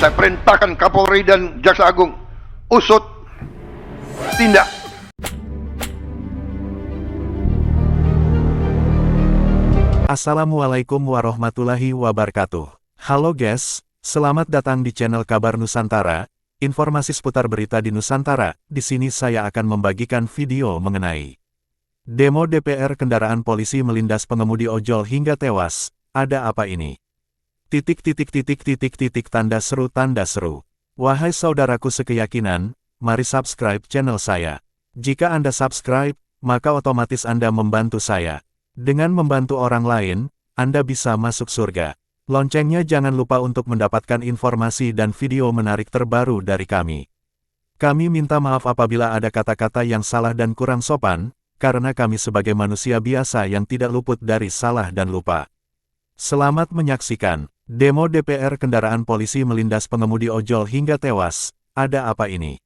Saya perintahkan Kapolri dan Jaksa Agung usut, tindak. Assalamualaikum warahmatullahi wabarakatuh. Halo guys, selamat datang di channel Kabar Nusantara, informasi seputar berita di Nusantara. Di sini saya akan membagikan video mengenai demo DPR, kendaraan polisi melindas pengemudi ojol hingga tewas. Ada apa ini? Tanda seru. Wahai saudaraku sekeyakinan, mari subscribe channel saya. Jika Anda subscribe, maka otomatis Anda membantu saya. Dengan membantu orang lain, Anda bisa masuk surga. Loncengnya jangan lupa untuk mendapatkan informasi dan video menarik terbaru dari kami. Kami minta maaf apabila ada kata-kata yang salah dan kurang sopan, karena kami sebagai manusia biasa yang tidak luput dari salah dan lupa. Selamat menyaksikan. Demo DPR, kendaraan polisi melindas pengemudi ojol hingga tewas. Ada apa ini?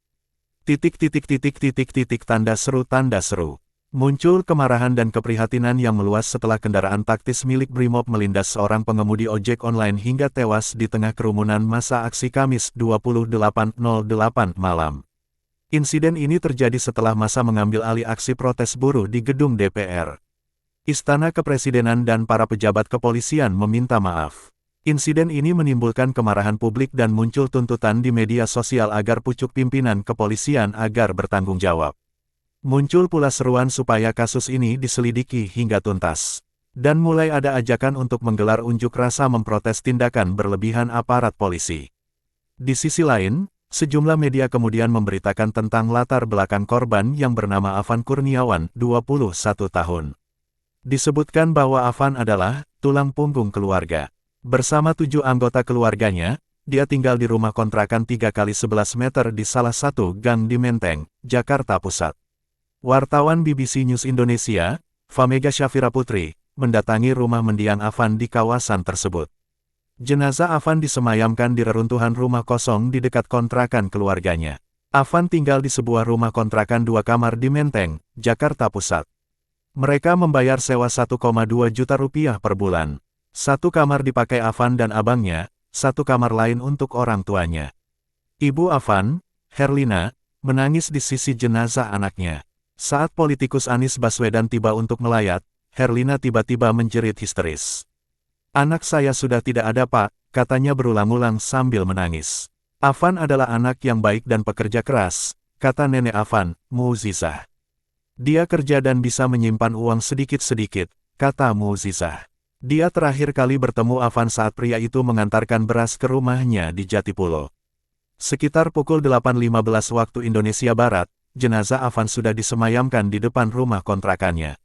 Tanda seru. Muncul kemarahan dan keprihatinan yang meluas setelah kendaraan taktis milik Brimob melindas seorang pengemudi ojek online hingga tewas di tengah kerumunan massa aksi Kamis 28.08 malam. Insiden ini terjadi setelah massa mengambil alih aksi protes buruh di gedung DPR. Istana Kepresidenan dan para pejabat kepolisian meminta maaf. Insiden ini menimbulkan kemarahan publik dan muncul tuntutan di media sosial agar pucuk pimpinan kepolisian agar bertanggung jawab. Muncul pula seruan supaya kasus ini diselidiki hingga tuntas. Dan mulai ada ajakan untuk menggelar unjuk rasa memprotes tindakan berlebihan aparat polisi. Di sisi lain, sejumlah media kemudian memberitakan tentang latar belakang korban yang bernama Afan Kurniawan, 21 tahun. Disebutkan bahwa Afan adalah tulang punggung keluarga. Bersama 7 anggota keluarganya, dia tinggal di rumah kontrakan 3x11 meter di salah satu gang di Menteng, Jakarta Pusat. Wartawan BBC News Indonesia, Famega Syafira Putri, mendatangi rumah mendiang Afan di kawasan tersebut. Jenazah Afan disemayamkan di reruntuhan rumah kosong di dekat kontrakan keluarganya. Afan tinggal di sebuah rumah kontrakan 2 kamar di Menteng, Jakarta Pusat. Mereka membayar sewa 1,2 juta rupiah per bulan. 1 kamar dipakai Afan dan abangnya, 1 kamar lain untuk orang tuanya. Ibu Afan, Herlina, menangis di sisi jenazah anaknya. Saat politikus Anies Baswedan tiba untuk melayat, Herlina tiba-tiba menjerit histeris. "Anak saya sudah tidak ada, Pak," katanya berulang-ulang sambil menangis. Afan adalah anak yang baik dan pekerja keras, kata nenek Afan, Mu'zizah. Dia kerja dan bisa menyimpan uang sedikit-sedikit, kata Mu'zizah. Dia terakhir kali bertemu Afan saat pria itu mengantarkan beras ke rumahnya di Jatipulo. Sekitar pukul 8.15 waktu Indonesia Barat, jenazah Afan sudah disemayamkan di depan rumah kontrakannya.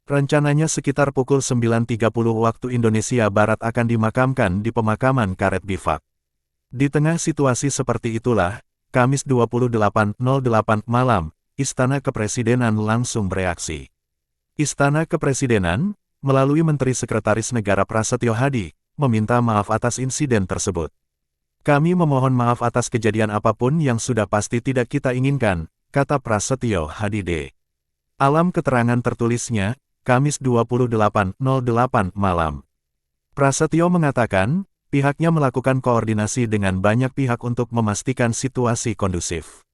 Rencananya sekitar pukul 9.30 waktu Indonesia Barat akan dimakamkan di pemakaman Karet Bifak. Di tengah situasi seperti itulah, Kamis 28.08 malam, Istana Kepresidenan langsung bereaksi. Istana Kepresidenan, melalui Menteri Sekretaris Negara Prasetyo Hadi, meminta maaf atas insiden tersebut. "Kami memohon maaf atas kejadian apapun yang sudah pasti tidak kita inginkan," kata Prasetyo Hadi D. Alam keterangan tertulisnya, Kamis 28.08 malam. Prasetyo mengatakan, pihaknya melakukan koordinasi dengan banyak pihak untuk memastikan situasi kondusif.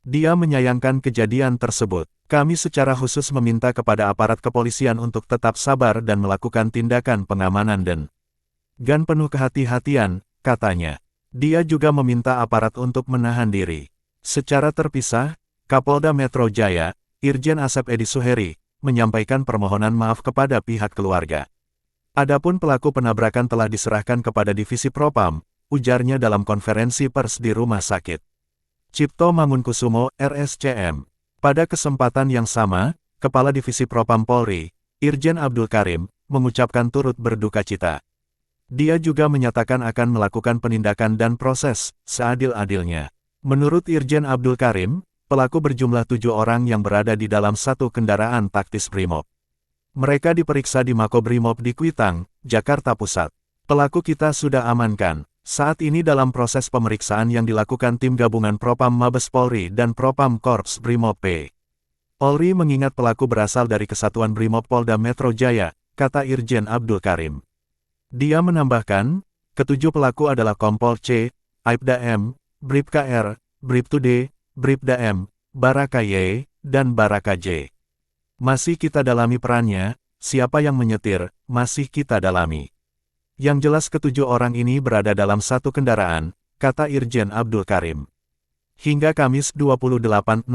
Dia menyayangkan kejadian tersebut. "Kami secara khusus meminta kepada aparat kepolisian untuk tetap sabar dan melakukan tindakan pengamanan dan penuh kehati-hatian," katanya. Dia juga meminta aparat untuk menahan diri. Secara terpisah, Kapolda Metro Jaya, Irjen Asep Edi Suheri, menyampaikan permohonan maaf kepada pihak keluarga. Adapun pelaku penabrakan telah diserahkan kepada Divisi Propam, ujarnya dalam konferensi pers di rumah sakit Cipto Mangunkusumo, RSCM. Pada kesempatan yang sama, Kepala Divisi Propam Polri, Irjen Abdul Karim, mengucapkan turut berduka cita. Dia juga menyatakan akan melakukan penindakan dan proses seadil-adilnya. Menurut Irjen Abdul Karim, pelaku berjumlah 7 orang yang berada di dalam satu kendaraan taktis Brimob. Mereka diperiksa di Makobrimob di Kuitang, Jakarta Pusat. "Pelaku kita sudah amankan. Saat ini dalam proses pemeriksaan yang dilakukan tim gabungan Propam Mabes Polri dan Propam Korps Brimob P. Polri mengingat pelaku berasal dari Kesatuan Brimob Polda Metro Jaya, kata Irjen Abdul Karim. Dia menambahkan, ketujuh pelaku adalah Kompol C, Aibda M, Bribka R, Bribtu D, Bribda M, Baraka Y, dan Baraka J. Masih kita dalami perannya, siapa yang menyetir, masih kita dalami. Yang jelas ketujuh orang ini berada dalam satu kendaraan, kata Irjen Abdul Karim. Hingga Kamis 28.08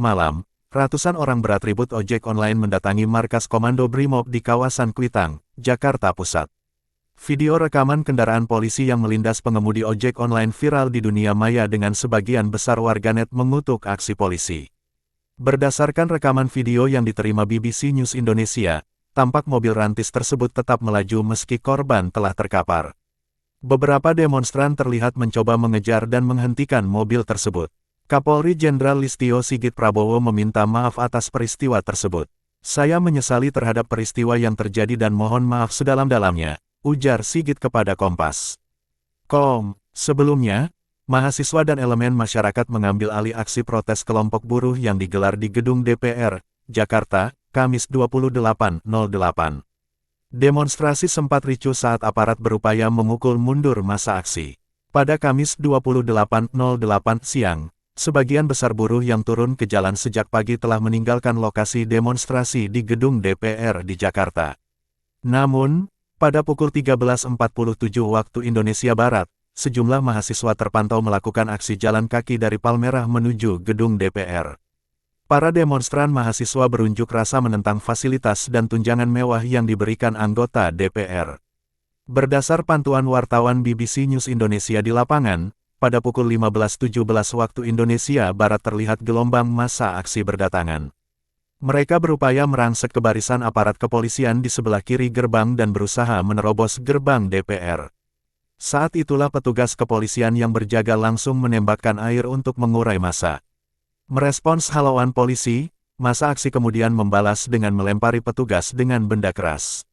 malam, ratusan orang beratribut ojek online mendatangi markas Komando Brimob di kawasan Kuitang, Jakarta Pusat. Video rekaman kendaraan polisi yang melindas pengemudi ojek online viral di dunia maya dengan sebagian besar warganet mengutuk aksi polisi. Berdasarkan rekaman video yang diterima BBC News Indonesia, tampak mobil rantis tersebut tetap melaju meski korban telah terkapar. Beberapa demonstran terlihat mencoba mengejar dan menghentikan mobil tersebut. Kapolri Jenderal Listio Sigit Prabowo meminta maaf atas peristiwa tersebut. Saya menyesali terhadap peristiwa yang terjadi dan mohon maaf sedalam-dalamnya, ujar Sigit kepada Kompas. Sebelumnya, mahasiswa dan elemen masyarakat mengambil alih aksi protes kelompok buruh yang digelar di gedung DPR, Jakarta, Kamis 28.08. Demonstrasi sempat ricuh saat aparat berupaya memukul mundur massa aksi. Pada Kamis 28.08 siang, sebagian besar buruh yang turun ke jalan sejak pagi telah meninggalkan lokasi demonstrasi di gedung DPR di Jakarta. Namun, pada pukul 13.47 waktu Indonesia Barat, sejumlah mahasiswa terpantau melakukan aksi jalan kaki dari Palmerah menuju gedung DPR. Para demonstran mahasiswa berunjuk rasa menentang fasilitas dan tunjangan mewah yang diberikan anggota DPR. Berdasar pantauan wartawan BBC News Indonesia di lapangan, pada pukul 15.17 waktu Indonesia Barat terlihat gelombang massa aksi berdatangan. Mereka berupaya merangsek ke barisan aparat kepolisian di sebelah kiri gerbang dan berusaha menerobos gerbang DPR. Saat itulah petugas kepolisian yang berjaga langsung menembakkan air untuk mengurai massa. Merespons halauan polisi, massa aksi kemudian membalas dengan melempari petugas dengan benda keras.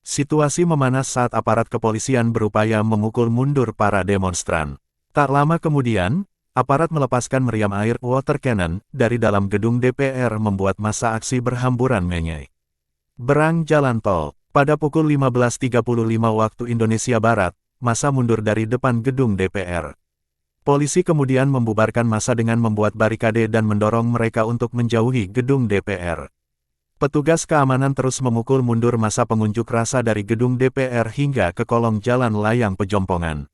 Situasi memanas saat aparat kepolisian berupaya memukul mundur para demonstran. Tak lama kemudian, aparat melepaskan meriam air water cannon dari dalam gedung DPR membuat massa aksi berhamburan menyai. Berang jalan tol, pada pukul 15.35 waktu Indonesia Barat, massa mundur dari depan gedung DPR. Polisi kemudian membubarkan massa dengan membuat barikade dan mendorong mereka untuk menjauhi gedung DPR. Petugas keamanan terus memukul mundur massa pengunjuk rasa dari gedung DPR hingga ke kolong jalan layang Pejompongan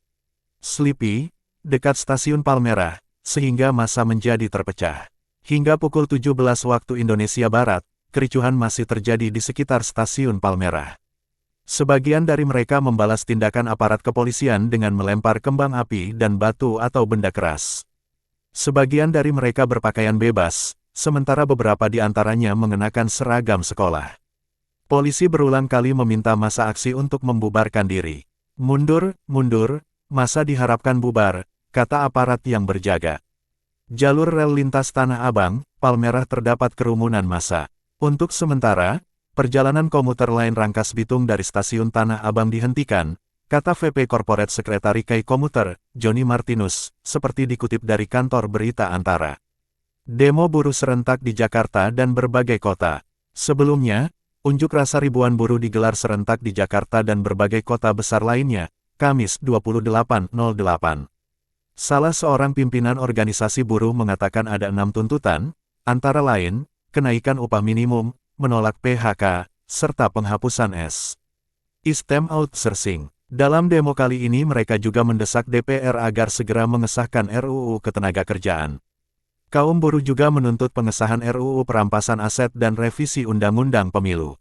Slipi, dekat stasiun Palmerah, sehingga massa menjadi terpecah. Hingga pukul 17 waktu Indonesia Barat, kericuhan masih terjadi di sekitar stasiun Palmerah. Sebagian dari mereka membalas tindakan aparat kepolisian dengan melempar kembang api dan batu atau benda keras. Sebagian dari mereka berpakaian bebas, sementara beberapa di antaranya mengenakan seragam sekolah. Polisi berulang kali meminta massa aksi untuk membubarkan diri. Mundur, massa diharapkan bubar, kata aparat yang berjaga. Jalur rel lintas Tanah Abang, Palmerah terdapat kerumunan massa. Untuk sementara, perjalanan komuter lain Rangkas Bitung dari stasiun Tanah Abang dihentikan, kata VP Corporate Secretary Kai Komuter, Joni Martinus, seperti dikutip dari kantor berita Antara. Demo buruh serentak di Jakarta dan berbagai kota. Sebelumnya, unjuk rasa ribuan buruh digelar serentak di Jakarta dan berbagai kota besar lainnya, Kamis 28.08. Salah seorang pimpinan organisasi buruh mengatakan ada 6 tuntutan, antara lain, kenaikan upah minimum, menolak PHK, serta penghapusan sistem outsourcing. Dalam demo kali ini mereka juga mendesak DPR agar segera mengesahkan RUU Ketenagakerjaan. Kaum buruh juga menuntut pengesahan RUU Perampasan Aset dan revisi Undang-Undang Pemilu.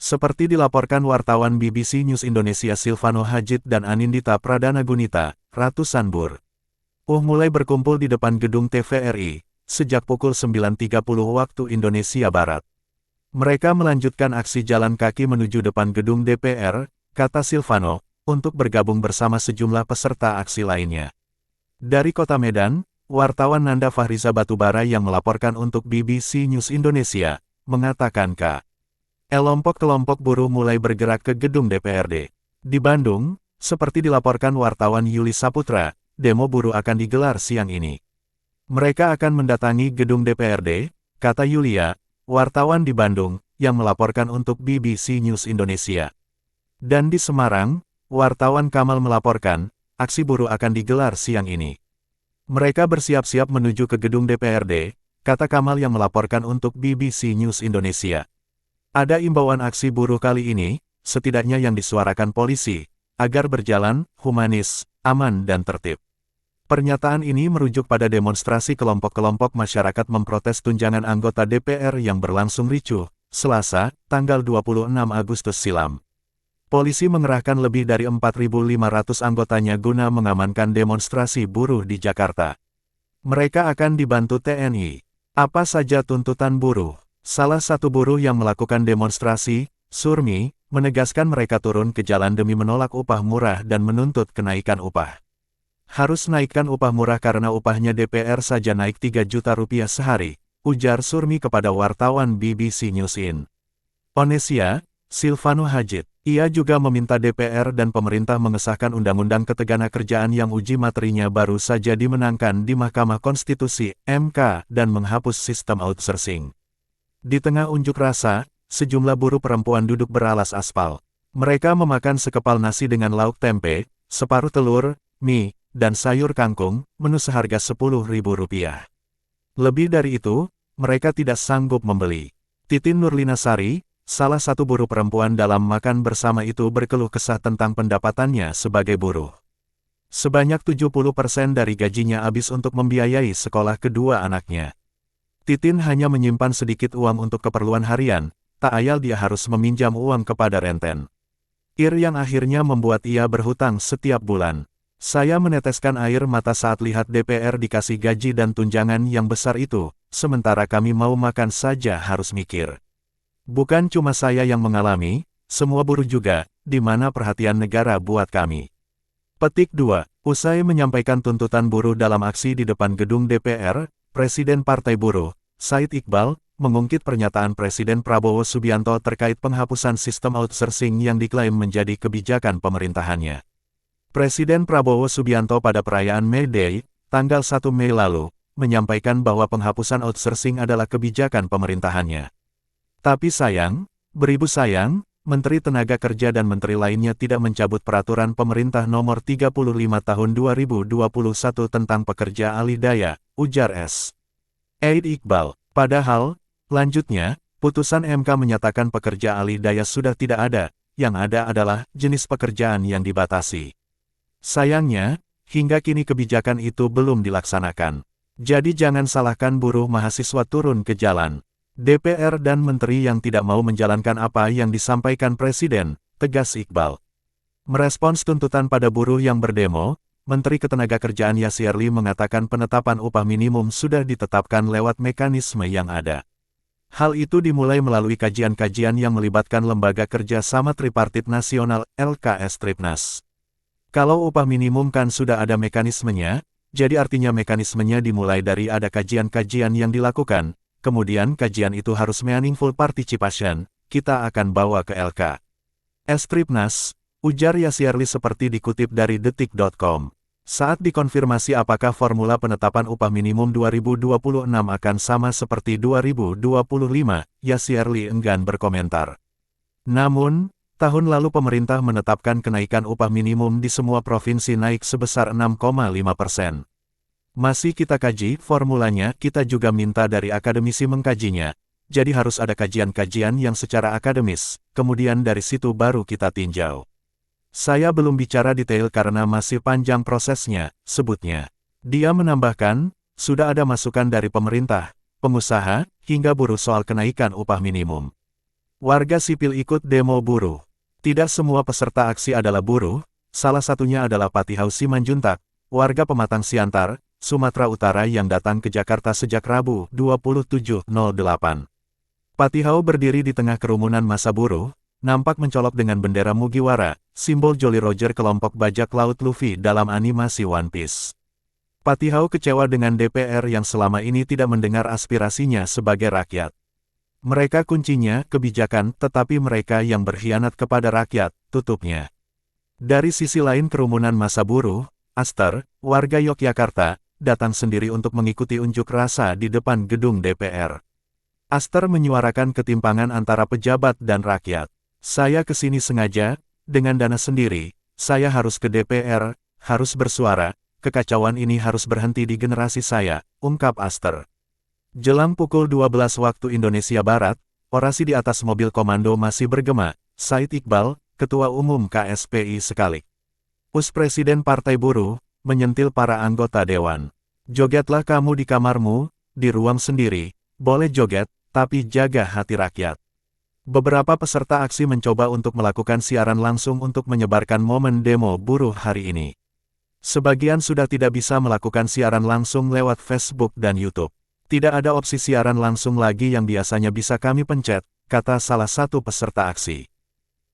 Seperti dilaporkan wartawan BBC News Indonesia Silvano Hajid dan Anindita Pradana Gunita, ratusan buruh mulai berkumpul di depan gedung TVRI, sejak pukul 9.30 waktu Indonesia Barat. Mereka melanjutkan aksi jalan kaki menuju depan gedung DPR, kata Silvano, untuk bergabung bersama sejumlah peserta aksi lainnya. Dari Kota Medan, wartawan Nanda Fahriza Batubara yang melaporkan untuk BBC News Indonesia, mengatakan kelompok buruh mulai bergerak ke gedung DPRD. Di Bandung, seperti dilaporkan wartawan Yuli Saputra, demo buruh akan digelar siang ini. Mereka akan mendatangi gedung DPRD, kata Yulia, wartawan di Bandung, yang melaporkan untuk BBC News Indonesia. Dan di Semarang, wartawan Kamal melaporkan, aksi buruh akan digelar siang ini. Mereka bersiap-siap menuju ke gedung DPRD, kata Kamal yang melaporkan untuk BBC News Indonesia. Ada imbauan aksi buruh kali ini, setidaknya yang disuarakan polisi, agar berjalan, humanis, aman dan tertib. Pernyataan ini merujuk pada demonstrasi kelompok-kelompok masyarakat memprotes tunjangan anggota DPR yang berlangsung ricuh, Selasa, tanggal 26 Agustus silam. Polisi mengerahkan lebih dari 4.500 anggotanya guna mengamankan demonstrasi buruh di Jakarta. Mereka akan dibantu TNI. Apa saja tuntutan buruh? Salah satu buruh yang melakukan demonstrasi, Surmi, menegaskan mereka turun ke jalan demi menolak upah murah dan menuntut kenaikan upah. Harus naikkan upah murah karena upahnya DPR saja naik 3 juta rupiah sehari, ujar Surmi kepada wartawan BBC News In. Onesia, Silvano Hajid. Ia juga meminta DPR dan pemerintah mengesahkan Undang-Undang Ketenagakerjaan yang uji materinya baru saja dimenangkan di Mahkamah Konstitusi (MK) dan menghapus sistem outsourcing. Di tengah unjuk rasa, sejumlah buruh perempuan duduk beralas aspal. Mereka memakan sekepal nasi dengan lauk tempe, separuh telur, mie, dan sayur kangkung, menu seharga Rp10.000. Lebih dari itu, mereka tidak sanggup membeli. Titin Nurlinasari, salah satu buruh perempuan dalam makan bersama itu berkeluh kesah tentang pendapatannya sebagai buruh. Sebanyak 70% dari gajinya habis untuk membiayai sekolah kedua anaknya. Titin hanya menyimpan sedikit uang untuk keperluan harian, tak ayal dia harus meminjam uang kepada renten. Yang akhirnya membuat ia berhutang setiap bulan. Saya meneteskan air mata saat lihat DPR dikasih gaji dan tunjangan yang besar itu, sementara kami mau makan saja harus mikir. Bukan cuma saya yang mengalami, semua buruh juga, di mana perhatian negara buat kami. Petik 2. Usai menyampaikan tuntutan buruh dalam aksi di depan gedung DPR, Presiden Partai Buruh, Said Iqbal, mengungkit pernyataan Presiden Prabowo Subianto terkait penghapusan sistem outsourcing yang diklaim menjadi kebijakan pemerintahannya. Presiden Prabowo Subianto pada perayaan May Day, tanggal 1 Mei lalu, menyampaikan bahwa penghapusan outsourcing adalah kebijakan pemerintahannya. Tapi sayang, beribu sayang, Menteri Tenaga Kerja dan menteri lainnya tidak mencabut peraturan pemerintah nomor 35 tahun 2021 tentang pekerja alih daya, ujar Said Iqbal. Padahal, lanjutnya, putusan MK menyatakan pekerja alih daya sudah tidak ada, yang ada adalah jenis pekerjaan yang dibatasi. Sayangnya, hingga kini kebijakan itu belum dilaksanakan. Jadi jangan salahkan buruh mahasiswa turun ke jalan. DPR dan menteri yang tidak mau menjalankan apa yang disampaikan Presiden, tegas Iqbal. Merespons tuntutan pada buruh yang berdemo, Menteri Ketenagakerjaan Yasirli mengatakan penetapan upah minimum sudah ditetapkan lewat mekanisme yang ada. Hal itu dimulai melalui kajian-kajian yang melibatkan Lembaga Kerja Sama Tripartit Nasional, LKS Tripnas. Kalau upah minimum kan sudah ada mekanismenya, jadi artinya mekanismenya dimulai dari ada kajian-kajian yang dilakukan. Kemudian kajian itu harus meaningful participation, kita akan bawa ke LKS Tripnas, ujar Yasirli seperti dikutip dari detik.com. Saat dikonfirmasi apakah formula penetapan upah minimum 2026 akan sama seperti 2025, Yasirli enggan berkomentar. Namun, tahun lalu pemerintah menetapkan kenaikan upah minimum di semua provinsi naik sebesar 6,5%. Masih kita kaji formulanya, kita juga minta dari akademisi mengkajinya, jadi harus ada kajian-kajian yang secara akademis, kemudian dari situ baru kita tinjau. Saya belum bicara detail karena masih panjang prosesnya, sebutnya. Dia menambahkan, sudah ada masukan dari pemerintah, pengusaha, hingga buruh soal kenaikan upah minimum. Warga sipil ikut demo buruh. Tidak semua peserta aksi adalah buruh, salah satunya adalah Patihau Simanjuntak, warga Pematang Siantar, Sumatera Utara yang datang ke Jakarta sejak Rabu, 27.08. Patihau berdiri di tengah kerumunan massa buruh, nampak mencolok dengan bendera Mugiwara, simbol Jolly Roger kelompok bajak laut Luffy dalam animasi One Piece. Patihau kecewa dengan DPR yang selama ini tidak mendengar aspirasinya sebagai rakyat. Mereka kuncinya kebijakan, tetapi mereka yang berkhianat kepada rakyat, tutupnya. Dari sisi lain kerumunan massa buruh, Aster, warga Yogyakarta, datang sendiri untuk mengikuti unjuk rasa di depan gedung DPR. Aster menyuarakan ketimpangan antara pejabat dan rakyat. Saya kesini sengaja, dengan dana sendiri, saya harus ke DPR, harus bersuara, kekacauan ini harus berhenti di generasi saya, ungkap Aster. Jelang pukul 12 waktu Indonesia Barat, orasi di atas mobil komando masih bergema. Said Iqbal, Ketua Umum KSPI sekalik. Presiden Partai Buruh, menyentil para anggota Dewan. Jogetlah kamu di kamarmu, di ruang sendiri, boleh joget, tapi jaga hati rakyat. Beberapa peserta aksi mencoba untuk melakukan siaran langsung untuk menyebarkan momen demo buruh hari ini. Sebagian sudah tidak bisa melakukan siaran langsung lewat Facebook dan YouTube. Tidak ada opsi siaran langsung lagi yang biasanya bisa kami pencet, kata salah satu peserta aksi.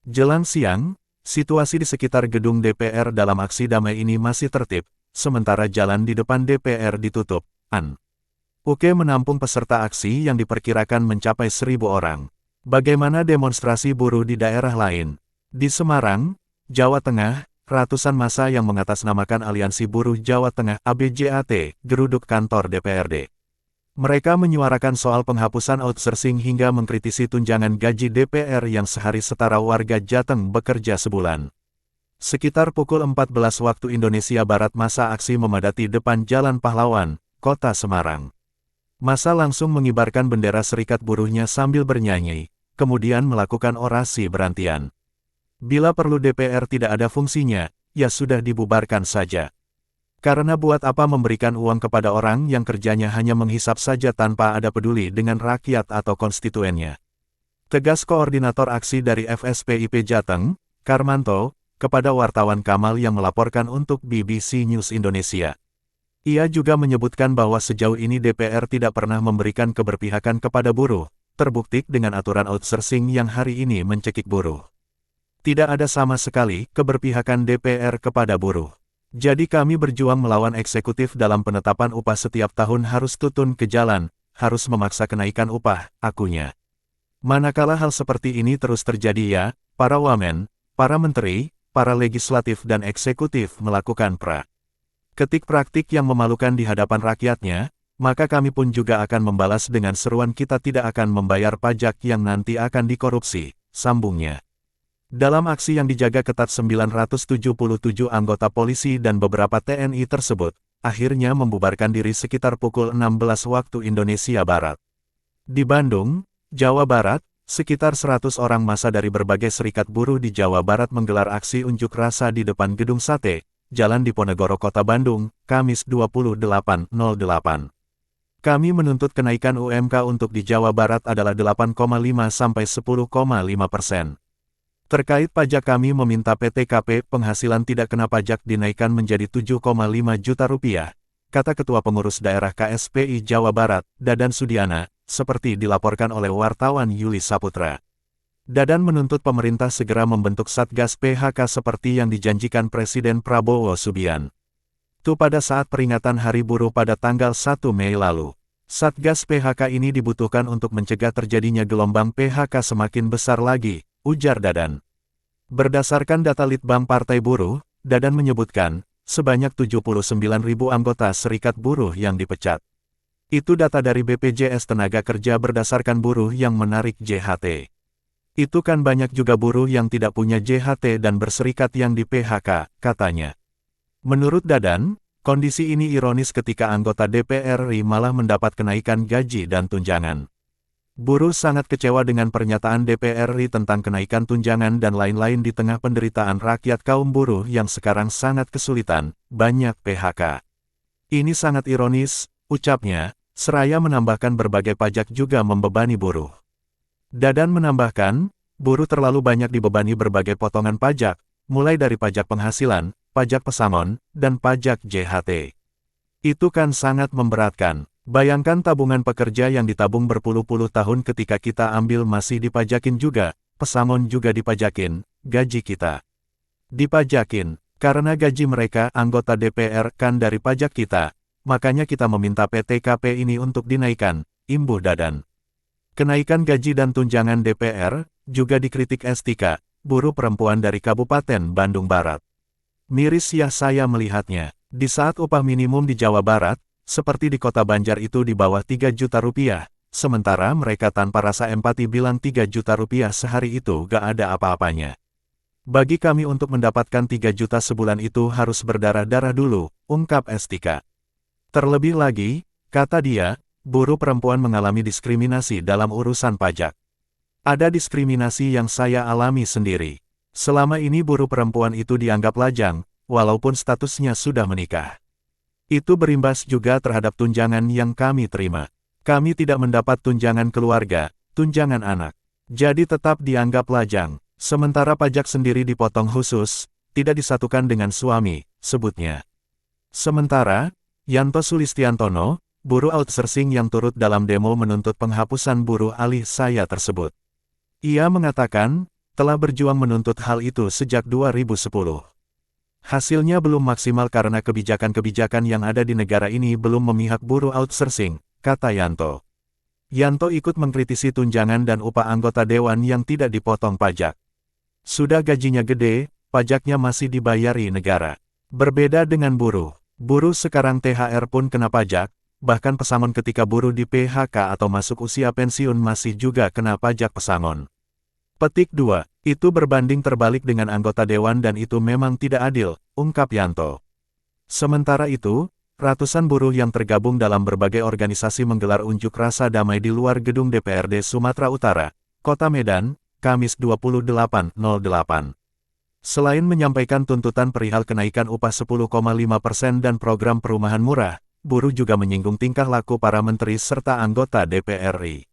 Jelang siang, situasi di sekitar gedung DPR dalam aksi damai ini masih tertib, sementara jalan di depan DPR ditutup. UK menampung peserta aksi yang diperkirakan mencapai 1.000 orang. Bagaimana demonstrasi buruh di daerah lain? Di Semarang, Jawa Tengah, ratusan massa yang mengatasnamakan Aliansi Buruh Jawa Tengah (ABJAT) geruduk kantor DPRD. Mereka menyuarakan soal penghapusan outsourcing hingga mengkritisi tunjangan gaji DPR yang sehari setara warga Jateng bekerja sebulan. Sekitar pukul 14 waktu Indonesia Barat massa aksi memadati depan Jalan Pahlawan, Kota Semarang. Massa langsung mengibarkan bendera Serikat Buruhnya sambil bernyanyi, kemudian melakukan orasi berantian. Bila perlu DPR tidak ada fungsinya, ya sudah dibubarkan saja. Karena buat apa memberikan uang kepada orang yang kerjanya hanya menghisap saja tanpa ada peduli dengan rakyat atau konstituennya. Tegas koordinator aksi dari FSPIP Jateng, Karmanto, kepada wartawan Kamal yang melaporkan untuk BBC News Indonesia. Ia juga menyebutkan bahwa sejauh ini DPR tidak pernah memberikan keberpihakan kepada buruh, terbukti dengan aturan outsourcing yang hari ini mencekik buruh. Tidak ada sama sekali keberpihakan DPR kepada buruh. Jadi kami berjuang melawan eksekutif dalam penetapan upah setiap tahun harus tutun ke jalan, harus memaksa kenaikan upah, akunya. Manakala hal seperti ini terus terjadi ya, para wamen, para menteri, para legislatif dan eksekutif melakukan ketik praktik yang memalukan di hadapan rakyatnya, maka kami pun juga akan membalas dengan seruan kita tidak akan membayar pajak yang nanti akan dikorupsi, sambungnya. Dalam aksi yang dijaga ketat 977 anggota polisi dan beberapa TNI tersebut, akhirnya membubarkan diri sekitar pukul 16 waktu Indonesia Barat. Di Bandung, Jawa Barat, sekitar 100 orang massa dari berbagai serikat buruh di Jawa Barat menggelar aksi unjuk rasa di depan Gedung Sate, Jalan Diponegoro Kota Bandung, Kamis 28/08. Kami menuntut kenaikan UMK untuk di Jawa Barat adalah 8,5 sampai 10,5%. Terkait pajak kami meminta PTKP penghasilan tidak kena pajak dinaikkan menjadi 7,5 juta rupiah, kata Ketua Pengurus Daerah KSPI Jawa Barat, Dadan Sudiana, seperti dilaporkan oleh wartawan Yuli Saputra. Dadan menuntut pemerintah segera membentuk Satgas PHK seperti yang dijanjikan Presiden Prabowo Subianto pada saat peringatan Hari Buruh pada tanggal 1 Mei lalu. Satgas PHK ini dibutuhkan untuk mencegah terjadinya gelombang PHK semakin besar lagi, ujar Dadan. Berdasarkan data Litbang Partai Buruh, Dadan menyebutkan, sebanyak 79.000 anggota serikat buruh yang dipecat. Itu data dari BPJS Tenaga Kerja berdasarkan buruh yang menarik JHT. Itu kan banyak juga buruh yang tidak punya JHT dan berserikat yang di PHK, katanya. Menurut Dadan, kondisi ini ironis ketika anggota DPR RI malah mendapat kenaikan gaji dan tunjangan. Buruh sangat kecewa dengan pernyataan DPR RI tentang kenaikan tunjangan dan lain-lain di tengah penderitaan rakyat kaum buruh yang sekarang sangat kesulitan, banyak PHK. Ini sangat ironis, ucapnya, seraya menambahkan berbagai pajak juga membebani buruh. Dadan menambahkan, buruh terlalu banyak dibebani berbagai potongan pajak, mulai dari pajak penghasilan, pajak pesangon, dan pajak JHT. Itu kan sangat memberatkan. Bayangkan tabungan pekerja yang ditabung berpuluh-puluh tahun ketika kita ambil masih dipajakin juga, pesangon juga dipajakin, gaji kita dipajakin, karena gaji mereka anggota DPR kan dari pajak kita, makanya kita meminta PTKP ini untuk dinaikkan, imbuh Dadan. Kenaikan gaji dan tunjangan DPR, juga dikritik Estika, buruh perempuan dari Kabupaten Bandung Barat. Miris ya saya melihatnya, di saat upah minimum di Jawa Barat, seperti di kota Banjar itu di bawah 3 juta rupiah, sementara mereka tanpa rasa empati bilang 3 juta rupiah sehari itu gak ada apa-apanya. Bagi kami untuk mendapatkan 3 juta sebulan itu harus berdarah-darah dulu, ungkap Estika. Terlebih lagi, kata dia, buruh perempuan mengalami diskriminasi dalam urusan pajak. Ada diskriminasi yang saya alami sendiri. Selama ini buruh perempuan itu dianggap lajang, walaupun statusnya sudah menikah. Itu berimbas juga terhadap tunjangan yang kami terima. Kami tidak mendapat tunjangan keluarga, tunjangan anak. Jadi tetap dianggap lajang. Sementara pajak sendiri dipotong khusus, tidak disatukan dengan suami, sebutnya. Sementara, Yanto Sulistiantono, buruh outsourcing yang turut dalam demo menuntut penghapusan buruh alih saya tersebut. Ia mengatakan, telah berjuang menuntut hal itu sejak 2010. Hasilnya belum maksimal karena kebijakan-kebijakan yang ada di negara ini belum memihak buruh outsourcing, kata Yanto. Yanto ikut mengkritisi tunjangan dan upah anggota dewan yang tidak dipotong pajak. Sudah gajinya gede, pajaknya masih dibayari negara. Berbeda dengan buruh. Buruh sekarang THR pun kena pajak, bahkan pesangon ketika buruh di PHK atau masuk usia pensiun masih juga kena pajak pesangon. Petik 2. Itu berbanding terbalik dengan anggota dewan dan itu memang tidak adil, ungkap Yanto. Sementara itu, ratusan buruh yang tergabung dalam berbagai organisasi menggelar unjuk rasa damai di luar gedung DPRD Sumatera Utara, Kota Medan, Kamis 28/08. Selain menyampaikan tuntutan perihal kenaikan upah 10,5% dan program perumahan murah, buruh juga menyinggung tingkah laku para menteri serta anggota DPR RI.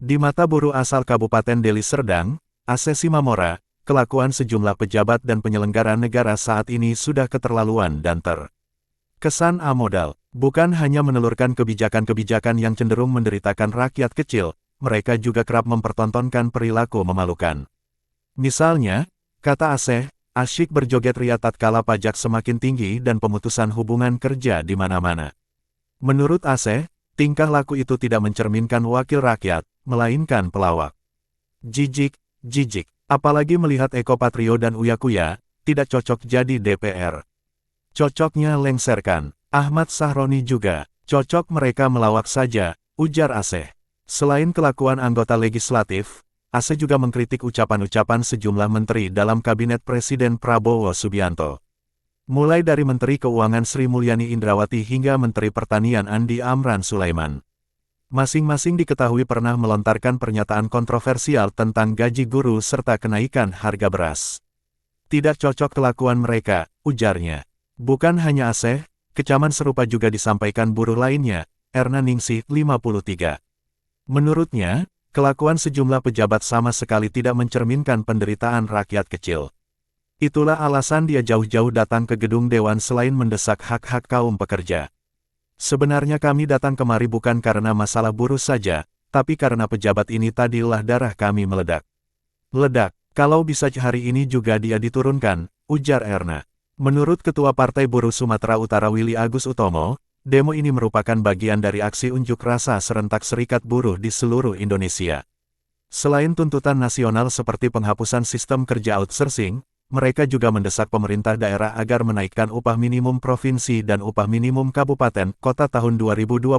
Di mata buruh asal Kabupaten Deli Serdang, Aceh Simamora, kelakuan sejumlah pejabat dan penyelenggara negara saat ini sudah keterlaluan dan terkesan amodal. Bukan hanya menelurkan kebijakan-kebijakan yang cenderung menderitakan rakyat kecil, mereka juga kerap mempertontonkan perilaku memalukan. Misalnya, kata Aceh, asyik berjoget ria tatkala pajak semakin tinggi dan pemutusan hubungan kerja di mana-mana. Menurut Aceh, tingkah laku itu tidak mencerminkan wakil rakyat, melainkan pelawak. Jijik, apalagi melihat Eko Patrio dan Uya Kuya, tidak cocok jadi DPR. Cocoknya lengserkan. Ahmad Sahroni juga, cocok mereka melawak saja, ujar Aceh. Selain kelakuan anggota legislatif, Aceh juga mengkritik ucapan-ucapan sejumlah menteri dalam kabinet Presiden Prabowo Subianto. Mulai dari Menteri Keuangan Sri Mulyani Indrawati hingga Menteri Pertanian Andi Amran Sulaiman. Masing-masing diketahui pernah melontarkan pernyataan kontroversial tentang gaji guru serta kenaikan harga beras. Tidak cocok kelakuan mereka, ujarnya. Bukan hanya Aceh, kecaman serupa juga disampaikan buruh lainnya, Erna Ningsih, 53. Menurutnya, kelakuan sejumlah pejabat sama sekali tidak mencerminkan penderitaan rakyat kecil. Itulah alasan dia jauh-jauh datang ke gedung dewan selain mendesak hak-hak kaum pekerja. Sebenarnya kami datang kemari bukan karena masalah buruh saja, tapi karena pejabat ini tadilah darah kami meledak. Ledak, kalau bisa hari ini juga dia diturunkan, ujar Erna. Menurut Ketua Partai Buruh Sumatera Utara Willy Agus Utomo, demo ini merupakan bagian dari aksi unjuk rasa serentak serikat buruh di seluruh Indonesia. Selain tuntutan nasional seperti penghapusan sistem kerja outsourcing, mereka juga mendesak pemerintah daerah agar menaikkan upah minimum provinsi dan upah minimum kabupaten kota tahun 2026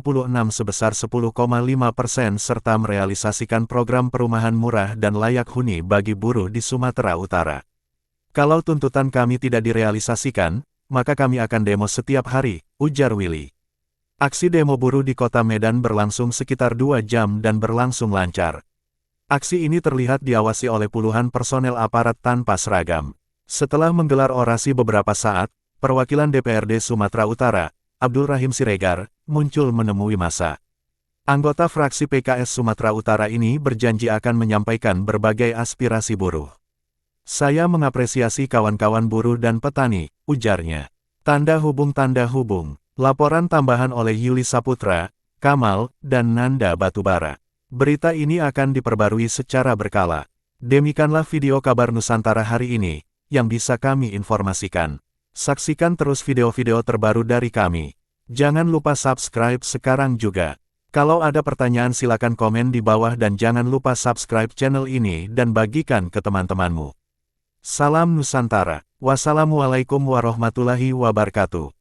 sebesar 10,5% serta merealisasikan program perumahan murah dan layak huni bagi buruh di Sumatera Utara. Kalau tuntutan kami tidak direalisasikan, maka kami akan demo setiap hari, ujar Willy. Aksi demo buruh di kota Medan berlangsung sekitar 2 jam dan berlangsung lancar. Aksi ini terlihat diawasi oleh puluhan personel aparat tanpa seragam. Setelah menggelar orasi beberapa saat, perwakilan DPRD Sumatera Utara, Abdul Rahim Siregar, muncul menemui massa. Anggota fraksi PKS Sumatera Utara ini berjanji akan menyampaikan berbagai aspirasi buruh. Saya mengapresiasi kawan-kawan buruh dan petani, ujarnya. Tanda hubung. Laporan tambahan oleh Yuli Saputra, Kamal, dan Nanda Batubara. Berita ini akan diperbarui secara berkala. Demikianlah video kabar Nusantara hari ini, yang bisa kami informasikan. Saksikan terus video-video terbaru dari kami. Jangan lupa subscribe sekarang juga. Kalau ada pertanyaan silakan komen di bawah dan jangan lupa subscribe channel ini dan bagikan ke teman-temanmu. Salam Nusantara. Wassalamualaikum warahmatullahi wabarakatuh.